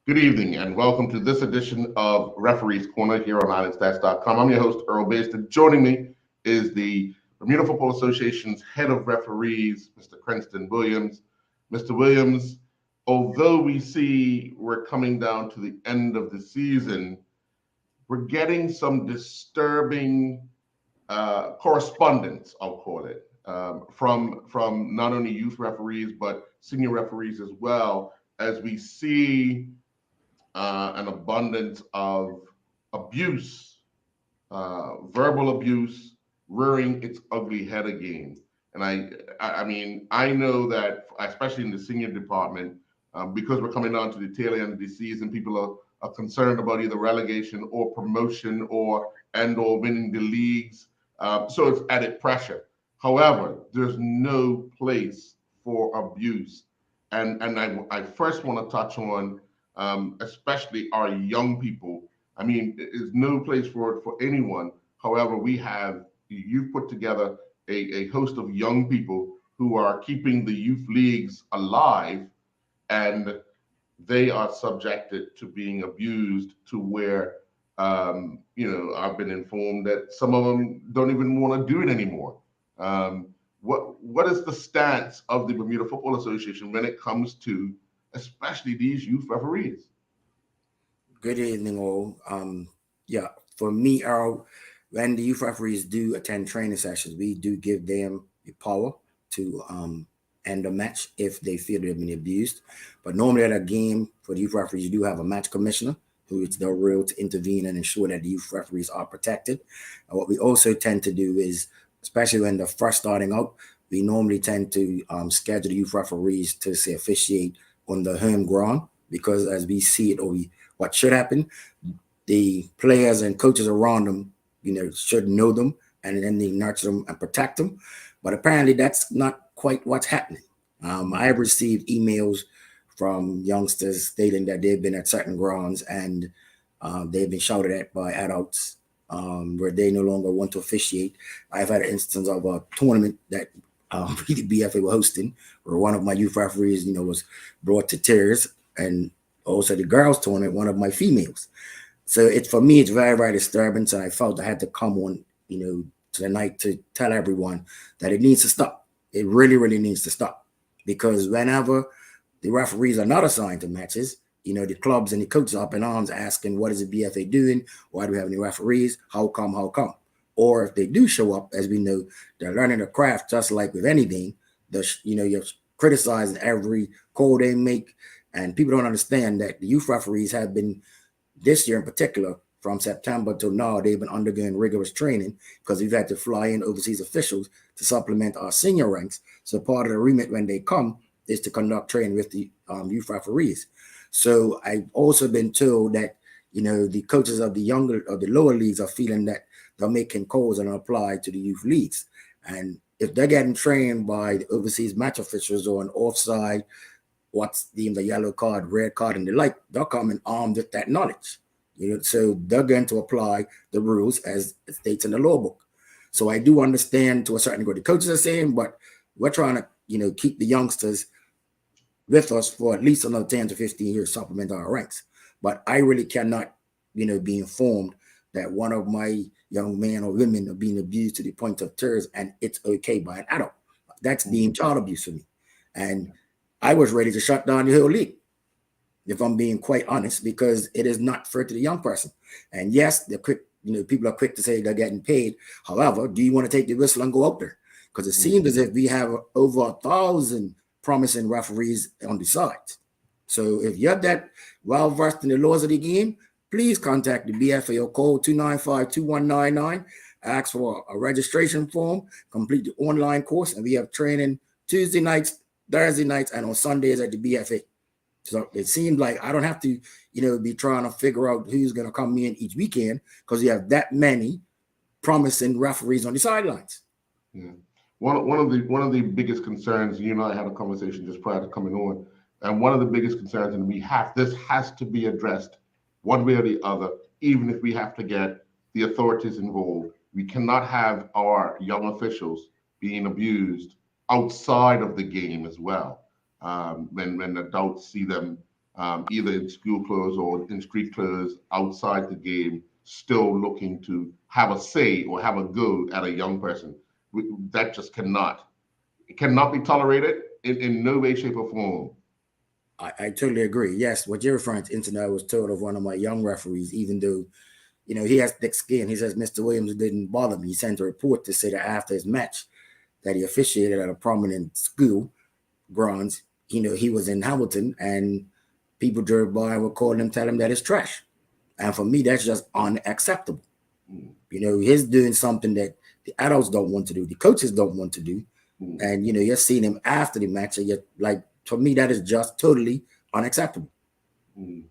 Good evening and welcome to this edition of Referees Corner here on IslandStats.com. I'm your host, Earl Basted. Joining me is the Bermuda Football Association's head of referees, Mr. Cranston Williams. Mr. Williams, although we see we're coming down to the end of the season, we're getting some disturbing correspondence, I'll call it, from not only youth referees but senior referees as well, as we see an abundance of abuse, verbal abuse, rearing its ugly head again. And I mean, I know that, especially in the senior department, because we're coming down to the tail end of the season, people are concerned about either relegation or promotion or winning the leagues. So it's added pressure. However, there's no place for abuse. And I first want to touch on especially our young people. I mean, there's no place for it for anyone. However, you've put together a host of young people who are keeping the youth leagues alive, and they are subjected to being abused to where, I've been informed that some of them don't even want to do it anymore. What is the stance of the Bermuda Football Association when it comes to especially these youth referees? Good evening, all. Yeah, for me, Earl, when the youth referees do attend training sessions, we do give them the power to end a match if they feel they've been abused. But normally at a game for the youth referees, you do have a match commissioner who is the real to intervene and ensure that the youth referees are protected. And what we also tend to do is, especially when they're first starting out, we normally tend to schedule the youth referees to say officiate on the home ground, because as we see it, what should happen, the players and coaches around them, should know them, and then they nurture them and protect them. But apparently that's not quite what's happening. I have received emails from youngsters stating that they've been at certain grounds and they've been shouted at by adults where they no longer want to officiate. I've had an instance of a tournament that the BFA were hosting, where one of my youth referees, was brought to tears, and also the girls' tournament, one of my females. So for me, it's very, very disturbing. So I felt I had to come on, tonight to tell everyone that it needs to stop. It really, really needs to stop, because whenever the referees are not assigned to matches, the clubs and the coaches are up in arms asking, what is the BFA doing? Why do we have any referees? How come? How come? Or if they do show up, as we know, they're learning the craft just like with anything. You're criticizing every call they make, and people don't understand that the youth referees have been, this year in particular, from September till now, they've been undergoing rigorous training because we've had to fly in overseas officials to supplement our senior ranks. So part of the remit when they come is to conduct training with the youth referees. So I've also been told that, the coaches of the lower leagues are feeling that they're making calls and apply to the youth leagues. And if they're getting trained by the overseas match officials or an offside, what's deemed a yellow card, red card, and the like, they're coming armed with that knowledge. So they're going to apply the rules as it states in the law book. So I do understand to a certain degree what the coaches are saying, but we're trying to, keep the youngsters with us for at least another 10 to 15 years, supplement our ranks. But I really cannot, be informed that one of my young men or women are being abused to the point of tears and it's okay by an adult. That's deemed child abuse for me. And I was ready to shut down the whole league, if I'm being quite honest, because it is not fair to the young person. And yes, they're quick, people are quick to say they're getting paid. However, do you want to take the whistle and go out there? Because it seems as if we have over 1,000 promising referees on the side. So if you're that well versed in the laws of the game, please contact the BFA or call 295-2199. Ask for a registration form, complete the online course, and we have training Tuesday nights, Thursday nights, and on Sundays at the BFA. So it seems like I don't have to, be trying to figure out who's going to come in each weekend, because you have that many promising referees on the sidelines. Yeah. One of the biggest concerns, you and I had a conversation just prior to coming on, and one of the biggest concerns, and this has to be addressed one way or the other, even if we have to get the authorities involved. We cannot have our young officials being abused outside of the game as well. When adults see them either in school clothes or in street clothes outside the game, still looking to have a say or have a go at a young person. That just cannot, it cannot be tolerated in no way, shape, or form. I totally agree. Yes, what you're referring to, incident I was told of one of my young referees, even though, he has thick skin. He says Mr. Williams didn't bother me. He sent a report to say that after his match that he officiated at a prominent school grounds, he was in Hamilton and people drove by and would call him, tell him that it's trash. And for me, that's just unacceptable. Mm, He's doing something that the adults don't want to do, the coaches don't want to do. mm, And you're seeing him after the match, and you're like, for me, that is just totally unacceptable. mm.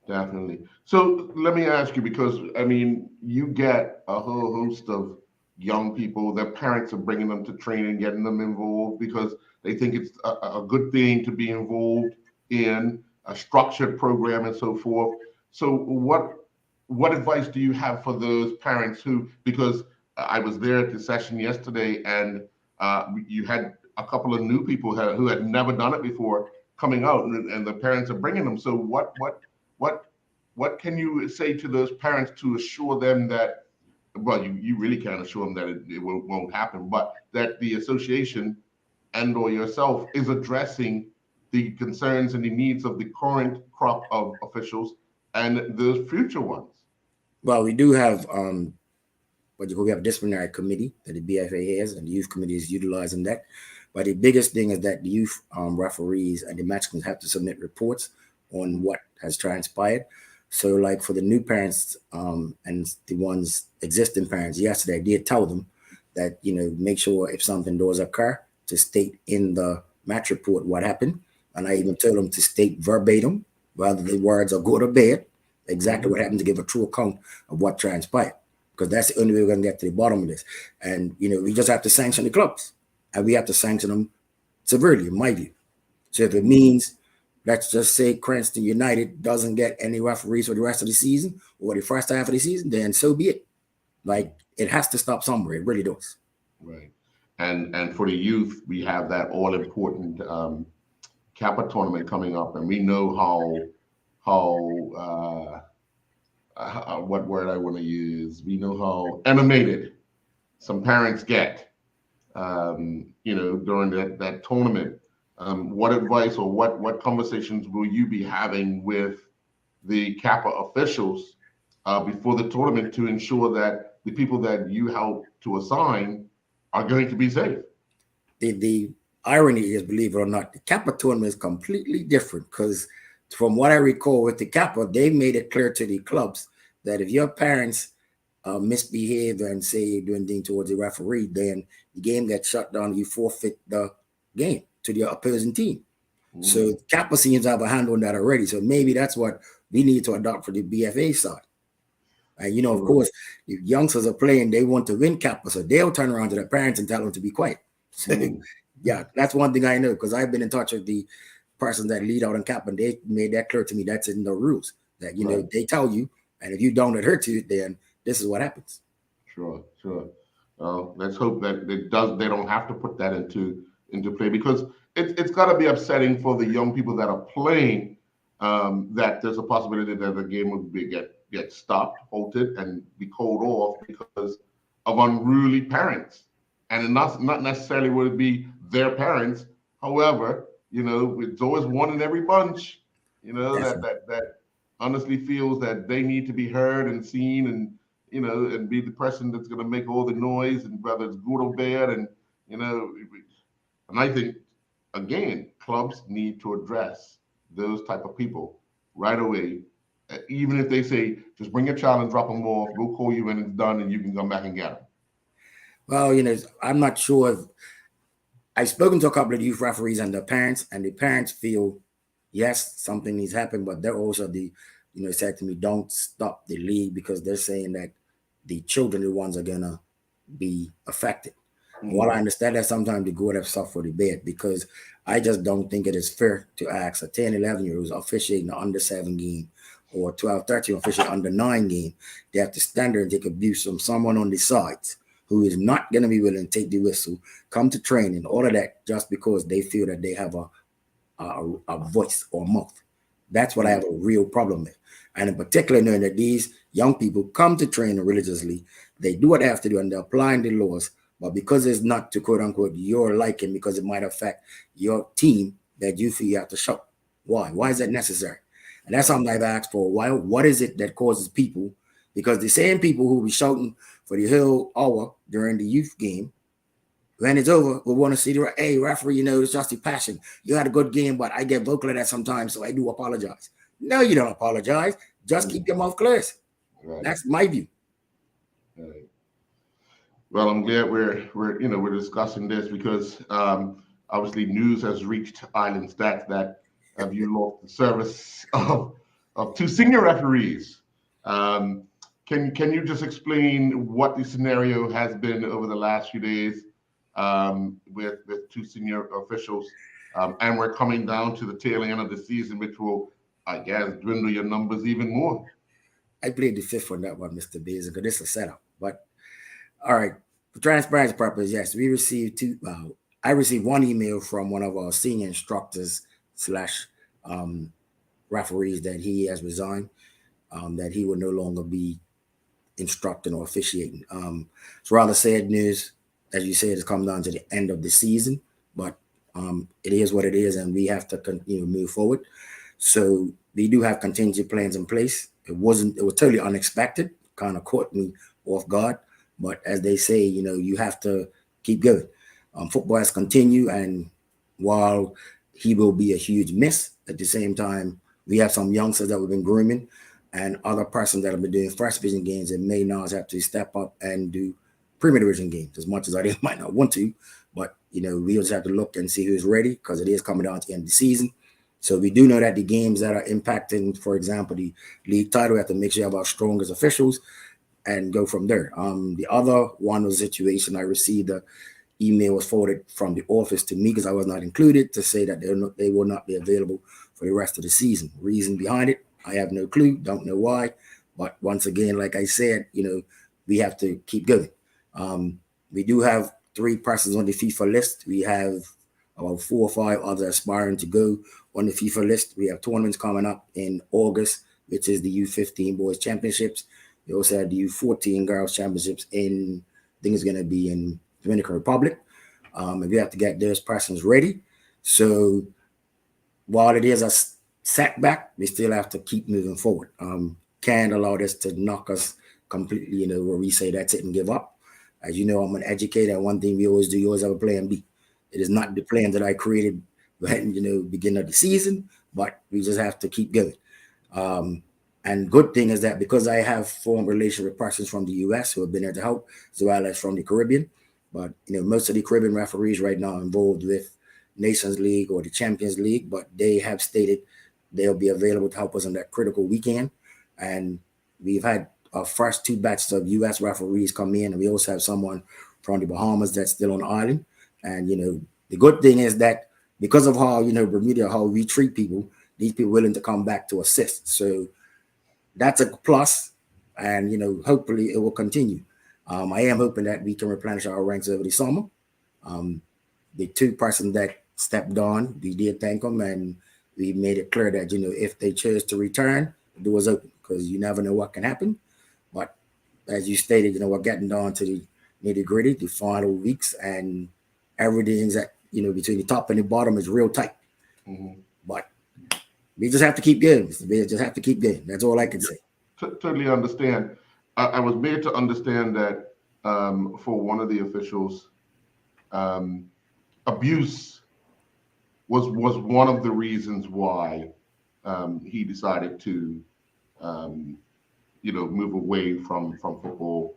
Definitely. So let me ask you, because I mean, you get a whole host of young people, their parents are bringing them to training, getting them involved because they think it's a good thing to be involved in a structured program and so forth. So what advice do you have for those parents who, because I was there at the session yesterday and you had a couple of new people who had never done it before coming out, and the parents are bringing them. So what what can you say to those parents to assure them that, well, you really can't assure them that it won't happen, but that the association and or yourself is addressing the concerns and the needs of the current crop of officials and those future ones? Well, we do have we have a disciplinary committee that the BFA has, and the youth committee is utilizing that. But the biggest thing is that the youth referees and the match have to submit reports on what has transpired. So, like for the new parents and the ones existing parents, yesterday I did tell them that make sure if something does occur to state in the match report what happened, and I even told them to state verbatim, whether the words are good or bad, exactly what Mhm. happened to give a true account of what transpired, because that's the only way we're going to get to the bottom of this. And we just have to sanction the clubs, and we have to sanction them severely, in my view. So if it Mhm. means, let's just say Cranston United doesn't get any referees for the rest of the season or the first half of the season, then so be it. Mhm. Like, it has to stop somewhere. It really does. Right. And for the youth, we have that all important Kappa tournament coming up, and we know how what word I want to use. We know how animated some parents get, during that tournament. What advice or what conversations will you be having with the Kappa officials before the tournament to ensure that the people that you help to assign are going to be safe? The irony is, believe it or not, the Kappa tournament is completely different because, from what I recall with the Kappa, they made it clear to the clubs that if your parents misbehave and say doing things towards the referee, then the game gets shut down. You forfeit the game to the opposing team. So Mm, Kappa seems to have a hand on that already. So maybe that's what we need to adopt for the BFA side. And of sure. course, if youngsters are playing, they want to win Kappa, so they'll turn around to their parents and tell them to be quiet. So Mm, yeah, that's one thing I know because I've been in touch with the persons that lead out on Kappa, and they made that clear to me. That's in the rules that right. they tell you, and if you don't adhere to it, then this is what happens. Sure. Sure. Let's hope that it does. They don't have to put that into play, because it's got to be upsetting for the young people that are playing. That there's a possibility that the game would get stopped, halted, and be called off because of unruly parents, and not necessarily would it be their parents. However, it's always one in every bunch. Definitely. That honestly feels that they need to be heard and seen, and be the person that's going to make all the noise, and whether it's good or bad, you know, and I think, again, clubs need to address those type of people right away. Even if they say, just bring your child and drop them off, we'll call you when it's done, and you can come back and get them. Well, I'm not sure if I've spoken to a couple of youth referees and the parents feel yes, something needs to happen, but they're also said to me, don't stop the league because they're saying that the children are the ones are gonna be affected. And while I Mm, understand that sometimes the good have suffered the bad, because I just don't think it is fair to ask a 10, 11 year olds officiating the under 7 game or 12, 13 officiating under 9 game. They have to stand there and take abuse from someone on the sides who is not going to be willing to take the whistle, come to training, all of that, just because they feel that they have a voice or mouth. That's what I have a real problem with. And in particular, knowing that these young people come to train religiously, they do what they have to do and they're applying the laws. But because it's not to quote unquote your liking, because it might affect your team, that you feel you have to show. Why? Why is that necessary? And that's something I've asked for a while. What is it that causes people? Because the same people who be shouting for the whole hour during the youth game, when it's over, we want to see the hey referee, it's just the passion. You had a good game, but I get vocal at that sometimes, so I do apologize. No, you don't apologize. Just keep your mouth closed. Right. That's my view. Right. Well, I'm glad we're discussing this because obviously news has reached Island Stats that have you lost the service of two senior referees. Um, can you just explain what the scenario has been over the last few days with two senior officials, and we're coming down to the tail end of the season, which will, I guess, dwindle your numbers even more. I played the fifth on that one, Mr. Bees, because this is a setup. But all right, for transparency purposes, yes, we received two. I received one email from one of our senior instructors slash um, referees that he has resigned, that he will no longer be instructing or officiating. It's rather sad news, as you said, it's come down to the end of the season, but it is what it is, and we have to continue to move forward. So we do have contingency plans in place. It was totally unexpected, kind of caught me off guard. But as they say, you have to keep going. Football has continued, and while he will be a huge miss, at the same time, we have some youngsters that we've been grooming and other persons that have been doing first division games and may now have to step up and do Premier Division games as much as I might not want to. But, we just have to look and see who's ready because it is coming down to the end of the season. So we do know that the games that are impacting, for example, the league title, we have to make sure we have our strongest officials and go from there. The other one was a situation I received a email was forwarded from the office to me because I was not included to say that they will not be available for the rest of the season. Reason behind it, I have no clue, don't know why. But once again, like I said, we have to keep going. We do have 3 persons on the FIFA list. We have about 4 or 5 others aspiring to go on the FIFA list. We have tournaments coming up in August, which is the U15 Boys Championships. We also have the U14 Girls Championships I think it's going to be in Dominican Republic. And we have to get those persons ready. So while it is a setback, we still have to keep moving forward. Can't allow this to knock us completely, where we say that's it and give up. As you know, I'm an educator. One thing we always do, you always have a plan B. It is not the plan that I created when, beginning of the season, but we just have to keep going. And good thing is that because I have formed relations with persons from the U.S. who have been there to help, as well as from the Caribbean, but most of the Caribbean referees right now are involved with Nations League or the Champions League, but they have stated they'll be available to help us on that critical weekend. And we've had our first 2 batches of U.S. referees come in, and we also have someone from the Bahamas that's still on the island. And the good thing is that because of how Bermuda, how we treat people, these people willing to come back to assist. So that's a plus, and hopefully it will continue. I am hoping that we can replenish our ranks over the summer. The 2 persons that stepped on, we did thank them, and we made it clear that if they chose to return, the door is open because you never know what can happen. But as you stated, we're getting down to the nitty gritty, the final weeks, and everything's at between the top and the bottom is real tight. Mm-hmm. But we just have to keep going. We just have to keep going. That's all I can say. Totally understand. I was made to understand that for one of the officials, abuse was one of the reasons why he decided to move away from football.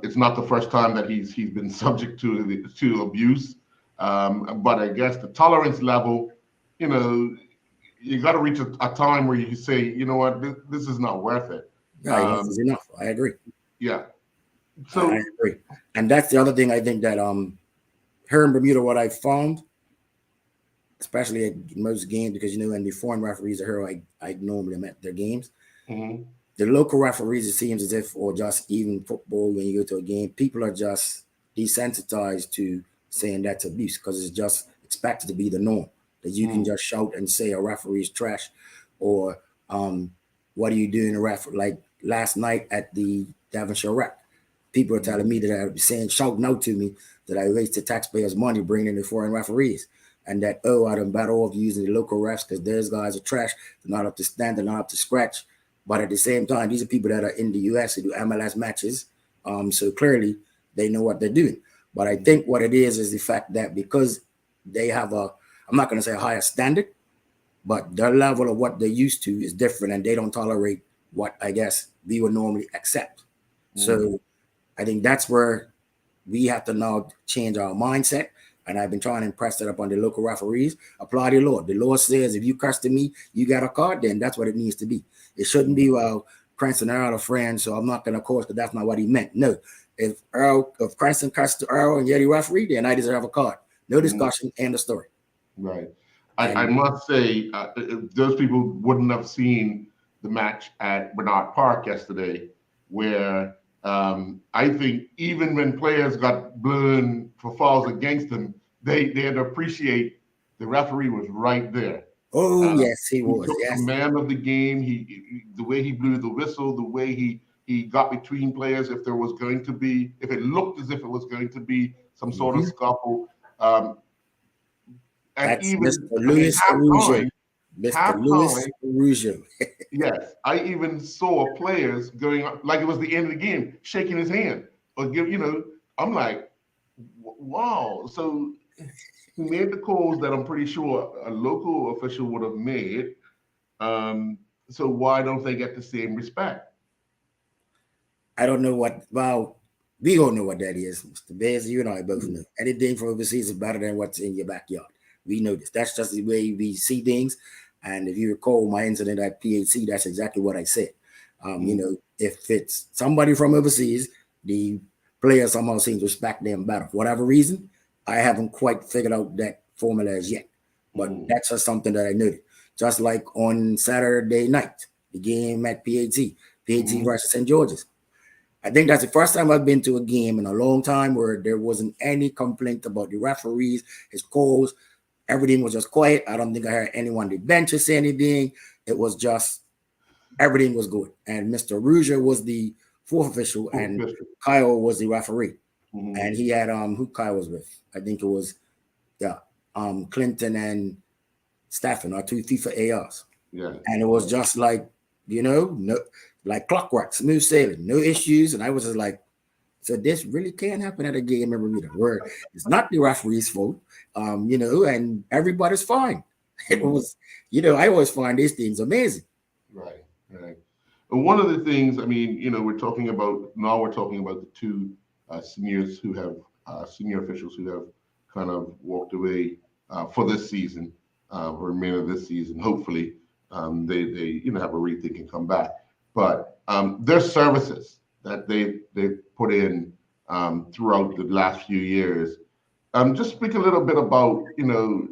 It's not the first time that he's been subject to abuse, but I guess the tolerance level, you got to reach a time where you say, you know what, this is not worth it. Yeah, enough is enough. I agree. Yeah. So I agree, and that's the other thing I think that here in Bermuda, what I found, especially at most games, because when the foreign referees are here, I normally am at their games. Mm-hmm. The local referees, it seems as if, or just even football, when you go to a game, people are just desensitized to saying that's abuse because it's just expected to be the norm that you can just shout and say a referee is trash or what are you doing, ref? Like last night at the Devonshire Rec, people are telling me that I was saying, shouting out to me that I wasted taxpayers' money bringing in the foreign referees, and that I'm better off using the local refs because those guys are trash. They're not up to standard, not up to scratch. But at the same time, these are people that are in the US who do MLS matches, so clearly they know what they're doing. But I think what it is the fact that because they have I'm not going to say a higher standard, but their level of what they're used to is different, and they don't tolerate what I guess we would normally accept. So I think that's where we have to now change our mindset. And I've been trying to impress that upon the local referees. Apply the law. The law says if you cuss to me, you got a card, then that's what it needs to be. It shouldn't be, well, Cranston Earl are friends, so I'm not going to course because that's not what he meant. No. If Cranston cussed to Earl and you're the referee, then I deserve a card. No discussion, end of story. Right. I must say, those people wouldn't have seen the match at Bernard Park yesterday, where I think even when players got blown for fouls against them, they had to appreciate the referee was right there. Oh, yes, he was. Took Yes. command of the game. The way he blew the whistle, the way he got between players if there was going to be, if it looked as if it was going to be some sort of scuffle. And That's even Mr. Louis Arujo. Mr. Louis Arujo. Yes, I even saw players going like it was the end of the game, shaking his hand or I'm like, wow. So he made the calls that I'm pretty sure a local official would have made. So why don't they get the same respect? I don't know what. Well, we don't know what that is, Mr. Bears. You and I both know. Anything from overseas is better than what's in your backyard. We know this. That's just the way we see things. And if you recall my incident at PHC, that's exactly what I said. If it's somebody from overseas, the player somehow seems to respect them better. For whatever reason, I haven't quite figured out that formula as yet. But that's just something that I noted. Just like on Saturday night, the game at PHC versus St. George's. I think that's the first time I've been to a game in a long time where there wasn't any complaint about the referees, his calls. Everything was just quiet. I don't think I heard anyone on the bench say anything. It was just everything was good. And Mr. Ruger was the fourth official, and Kyle was the referee. And he had who Kyle was with. I think it was Clinton and Staffen, our two FIFA ARs. Yeah. And it was just like, no, like clockwork, smooth sailing, no issues. And I was just like, so this really can't happen at a game in Bermuda where it's not the referee's fault, and everybody's fine. It was, I always find these things amazing. Right. And one of the things, we're talking about the two seniors who have senior officials who have kind of walked away for this season, or remainder of this season. Hopefully, they have a rethink and come back. But their services that they've put in throughout the last few years. Just speak a little bit about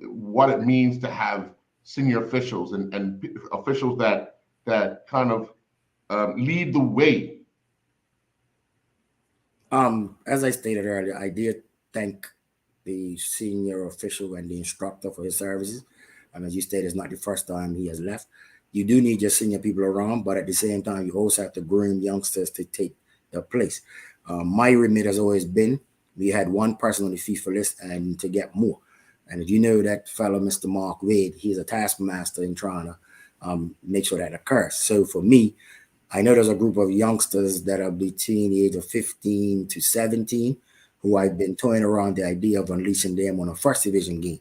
what it means to have senior officials and officials that kind of lead the way. As I stated earlier, I did thank the senior official and the instructor for his services. As you stated, it's not the first time he has left. You do need your senior people around, but at the same time, you also have to groom youngsters to take their place. My remit has always been, we had one person on the FIFA list and to get more. And if you know that fellow, Mr. Mark Wade, he's a taskmaster in trying to make sure that occurs. So for me, I know there's a group of youngsters that are between the age of 15 to 17 who I've been toying around the idea of unleashing them on a first division game.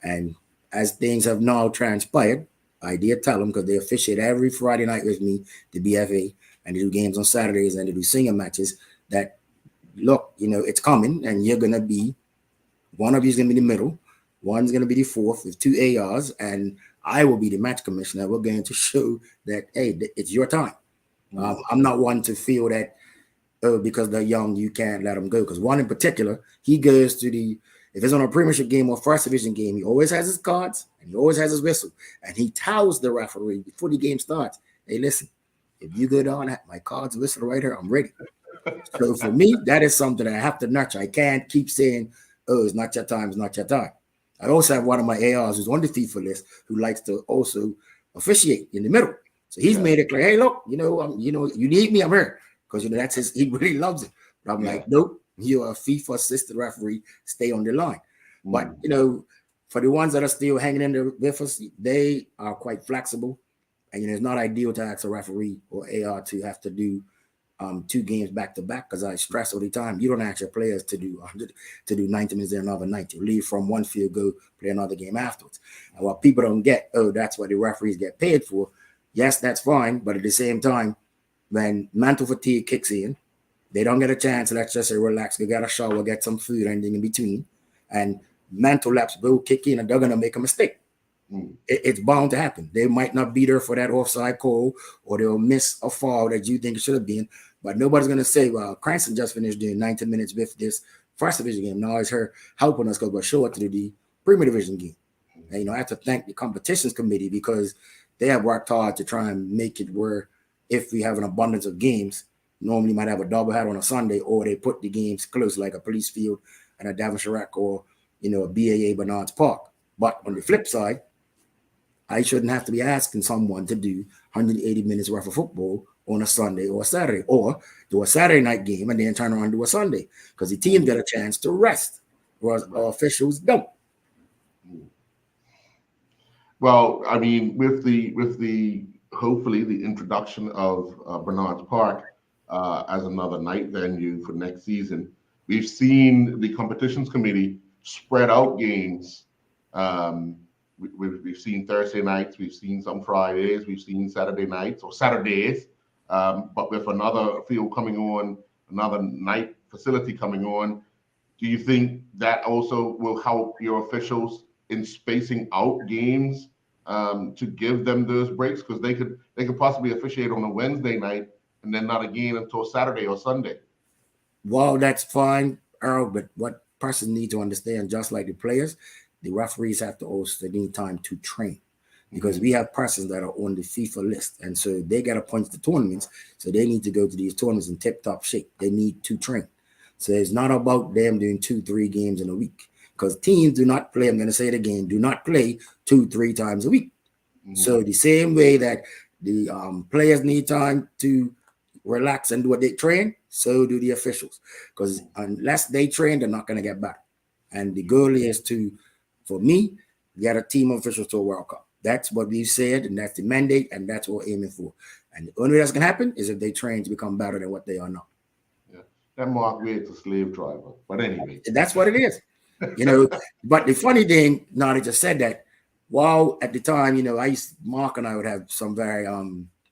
And as things have now transpired, I did tell them, because they officiate every Friday night with me, the BFA, and they do games on Saturdays and they do senior matches, that look, it's coming and you're going to be, one of you is going to be the middle, one's going to be the fourth with two ARs, and I will be the match commissioner. We're going to show that, hey, it's your time. I'm not one to feel that, because they're young, you can't let them go. Because one in particular, he goes to if it's on a premiership game or first division game, he always has his cards and he always has his whistle. And he tells the referee before the game starts, hey, listen, if you go down at my cards, whistle right here, I'm ready. So for me, that is something that I have to nurture. I can't keep saying, oh, it's not your time, it's not your time. I also have one of my ARs who's on the FIFA list who likes to also officiate in the middle. So he's Yeah. made it clear, hey, look, you need me, I'm here. Because that's his, he really loves it. But I'm Yeah. like, nope, you're a FIFA assistant referee, stay on the line. But Mm. for the ones that are still hanging in there with us, they are quite flexible. And it's not ideal to ask a referee or AR to have to do 2 games back to back, because I stress all the time. You don't ask your players to do 90 minutes there, another 90. Leave from one field, go play another game afterwards. And what people don't get, oh, that's what the referees get paid for. Yes, that's fine, but at the same time, when mental fatigue kicks in, they don't get a chance. Let's just say relax, go get a shower, get some food, anything in between, and mental lapse will kick in, and they're gonna make a mistake. Mm. It's bound to happen. They might not be there for that offside call, or they'll miss a foul that you think it should have been. But nobody's going to say, well, Cranston just finished doing 90 minutes with this first division game. Now it's her helping us go show it to the Premier Division game. And, I have to thank the competitions committee, because they have worked hard to try and make it where if we have an abundance of games, normally might have a doubleheader on a Sunday, or they put the games close, like a Police Field and a Devonshire or, a BAA Bernards Park. But on the flip side, I shouldn't have to be asking someone to do 180 minutes worth of football on a Sunday or a Saturday, or do a Saturday night game and then turn around and do a Sunday, because the team get a chance to rest, whereas our officials don't. Well, I mean, with the hopefully the introduction of Bernard's Park as another night venue for next season, we've seen the competitions committee spread out games. Um, we've seen Thursday nights, we've seen some Fridays, we've seen Saturday nights or Saturdays, but with another field coming on, another night facility coming on, do you think that also will help your officials in spacing out games to give them those breaks? Because they could possibly officiate on a Wednesday night and then not again until Saturday or Sunday. Well, that's fine, Earl, but what persons need to understand, just like the players, the referees have to also need time to train, because we Mm-hmm. have persons that are on the FIFA list, and so they got to punch the tournaments, so they need to go to these tournaments in tip-top shape. They need to train. So it's not about them doing 2-3 games in a week, because teams do not play. I'm going to say it again: do not play 2-3 times a week. Mm-hmm. So the same way that the players need time to relax and do what they train, so do the officials. Because unless they train, they're not going to get better. And the goal is to, for me, get a team of officials to a World Cup. That's what we've said, and that's the mandate, and that's what we're aiming for. And the only way that's going to happen is if they train to become better than what they are now. Yeah, that Mark Wade's a slave driver. But anyway, And that's what it is. you know. But the funny thing, now that just said that, while at the time, Mark and I would have some very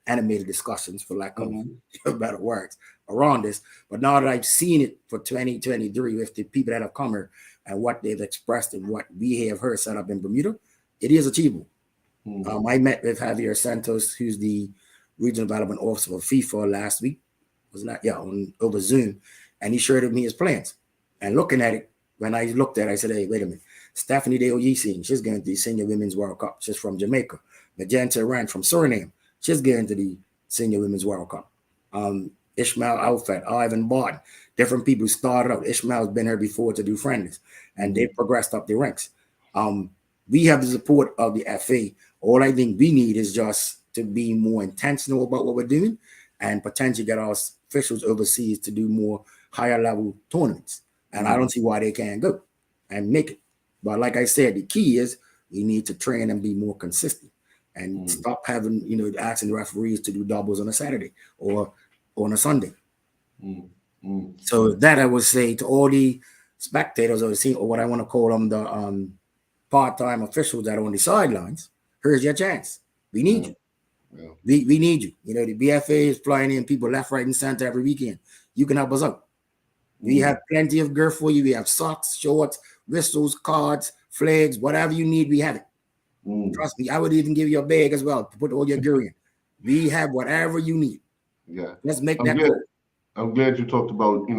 animated discussions, for lack of Mhm. better words, around this. But now that I've seen it for 2023 with the people that have come here and what they've expressed and what we have heard set up in Bermuda, it is achievable. Mhm. I met with Javier Santos, who's the regional development officer for FIFA last week. Was not on over Zoom, and he shared with me his plans. And looking at it, when I looked at it, I said, "Hey, wait a minute. Stephanie Deoyisi, she's going to the Senior Women's World Cup. She's from Jamaica. Magenta Rand from Suriname, she's going to the Senior Women's World Cup. Ishmael Alfred, Ivan Barton, different people started out. Ishmael's been here before to do friendlies, and they Mhm. progressed up the ranks. Um, we have the support of the FA. All I think we need is just to be more intentional about what we're doing, and potentially get our officials overseas to do more higher level tournaments. And I Mhm. don't see why they can't go and make it. But like I said, the key is we need to train and be more consistent, and Mhm. stop having, asking the referees to do doubles on a Saturday or on a Sunday. Mhm. Mhm. So that I would say to all the spectators, or what I want to call them, the part-time officials that are on the sidelines, here's your chance. We need Mhm. you. Yeah. We need you. The BFA is flying in people left, right, and center every weekend. You can help us out. We have Mhm. plenty of gear for you. We have socks, shorts, whistles, cards, flags, whatever you need, we have it. Mhm. Trust me, I would even give you a bag as well to put all your gear in. We have whatever you need. Yeah. Let's make I'm that glad. call. I'm glad you talked about,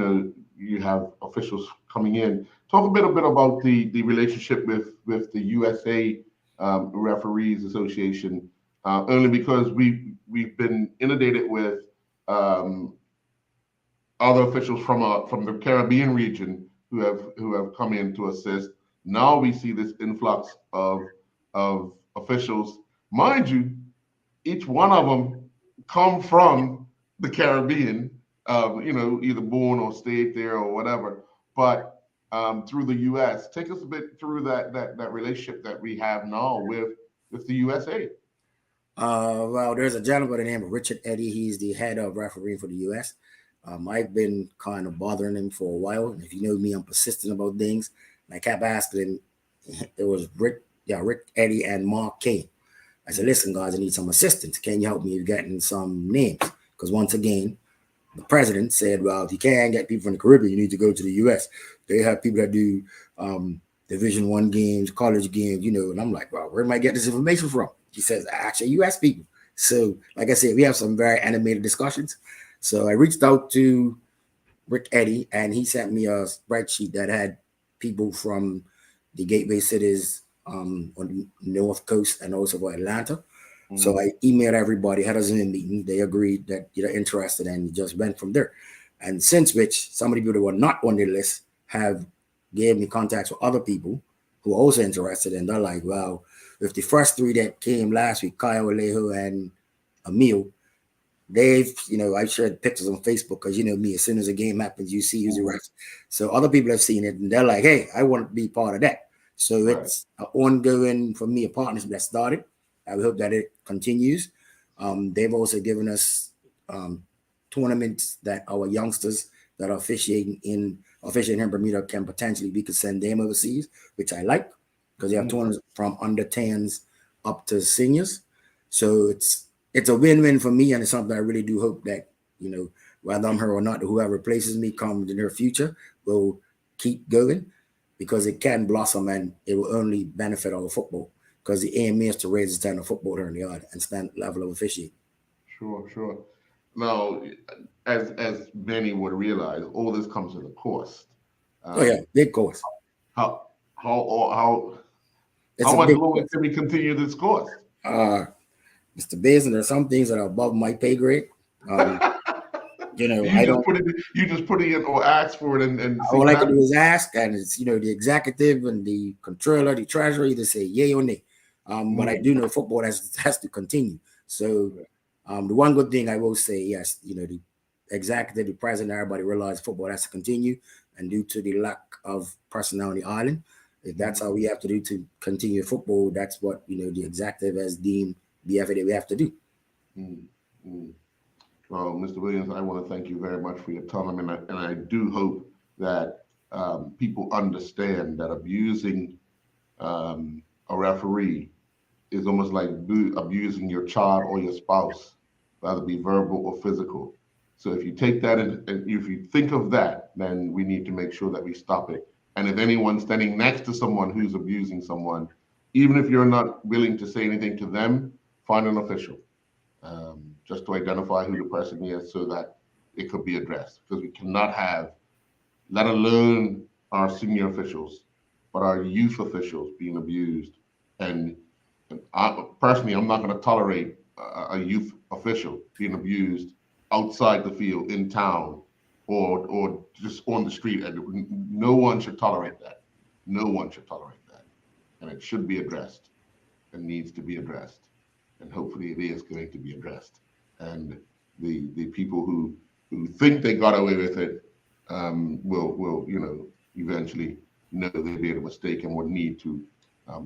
you have officials coming in. Talk a bit about the relationship with the USA Referees Association, only because we've been inundated with um, other officials from the Caribbean region who have come in to assist. Now we see this influx of officials, mind you. each one of them come from the Caribbean, either born or stayed there or whatever, but through the U.S. Take us a bit through that relationship that we have now with the USA. Well, there's a gentleman by the name of Richard Eddy. He's the head of refereeing for the U.S. I've been kind of bothering him for a while. And if you know me, I'm persistent about things. And I kept asking him. It was Rick Eddy and Mark Kane. I said, listen, guys, I need some assistance. Can you help me with getting some names? Because once again, the president said, well, if you can't get people from the Caribbean, you need to go to the U.S. They have people that do Division I games, college games, and I'm like, well, where am I get this information from? He says, actually, U.S. people. So, like I said, we have some very animated discussions. So I reached out to Rick Eddy, and he sent me a spreadsheet that had people from the gateway cities on the North Coast and also for Atlanta. So I emailed everybody, had a Zoom meeting. They agreed that they're interested and just went from there. And since which some of the people that were not on the list have gave me contacts with other people who are also interested. And they're like, well, with the first three that came last week, Kyle Alejo and Emil, they've, I shared pictures on Facebook because me, as soon as a game happens, you see who's the refs. So other people have seen it and they're like, hey, I want to be part of that. So it's an ongoing, for me, a partnership that started. I hope that it continues. They've also given us tournaments that our youngsters that are officiating in Bermuda can potentially, we could send them overseas, which I like because they have tournaments from under 10s up to seniors. So it's a win-win for me, and it's something I really do hope that, whether I'm here or not, whoever replaces me come in the near future will keep going because it can blossom and it will only benefit our football. Because the aim is to raise the standard of football here in the yard and stand level of officiating. Sure. Now, as many would realize, all this comes at a cost. Big cost. How much longer can we continue this course? Mr. Basin, there are some things that are above my pay grade. You just put it in or ask for it and all I can do is ask, and it's the executive and the controller, the treasurer either say yay or nay. But I do know football has to continue. So the one good thing I will say, yes, the executive, the president, everybody realize football has to continue. And due to the lack of personnel on the island, if that's how we have to do to continue football, that's what the executive has deemed the effort that we have to do. Well, Mr. Williams, I want to thank you very much for your time, and I do hope that people understand that abusing a referee is almost like abusing your child or your spouse, whether it be verbal or physical. So if you take that and if you think of that, then we need to make sure that we stop it. And if anyone's standing next to someone who's abusing someone, even if you're not willing to say anything to them, find an official just to identify who the person is so that it could be addressed. Because we cannot have, let alone our senior officials, but our youth officials being abused. And personally, I'm not going to tolerate a youth official being abused outside the field, in town, or just on the street. No one should tolerate that. No one should tolerate that. And it should be addressed and needs to be addressed. And hopefully it is going to be addressed. And the people who think they got away with it will eventually know they made a mistake and will need to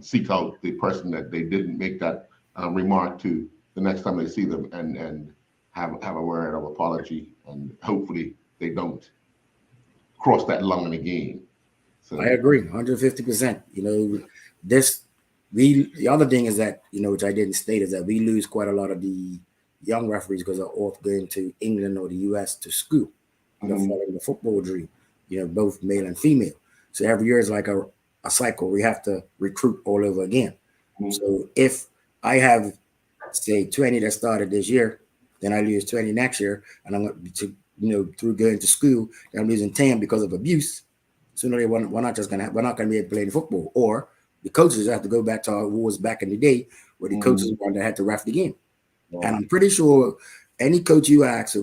seek out the person that they didn't make that remark to the next time they see them and have a word of apology, and hopefully they don't cross that line again. So I agree 150%. The other thing is that, which I didn't state, is that we lose quite a lot of the young referees because they're off going to England or the US to school, following the football dream, both male and female. So every year is like a cycle. We have to recruit all over again. So if I have, say, 20 that started this year, then I lose 20 next year, and I'm going to, through going to school, I'm losing 10 because of abuse. Sooner or later, we're not going to be able to play the football, or the coaches have to go back to how it was back in the day, where the coaches were the one that had to ref the game. And I'm pretty sure any coach you ask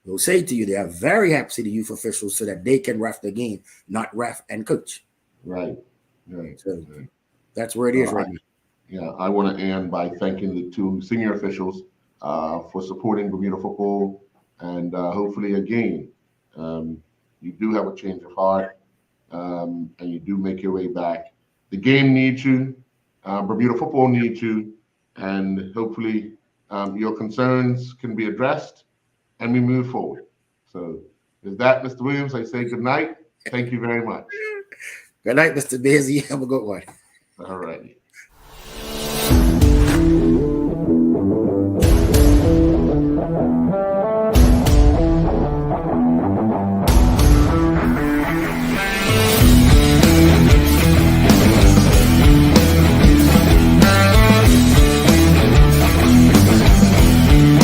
will say to you they are very happy to see the youth officials so that they can ref the game, not ref and coach. Right. So that's where it is right now. Yeah, I want to end by thanking the two senior officials for supporting Bermuda football, and hopefully, again, um, you do have a change of heart, and you do make your way back. The game needs you, Bermuda football needs you, and hopefully, your concerns can be addressed, and we move forward. So, with that, Mr. Williams, I say good night. Thank you very much. Good night, Mr. Busy. Have a good one. All righty.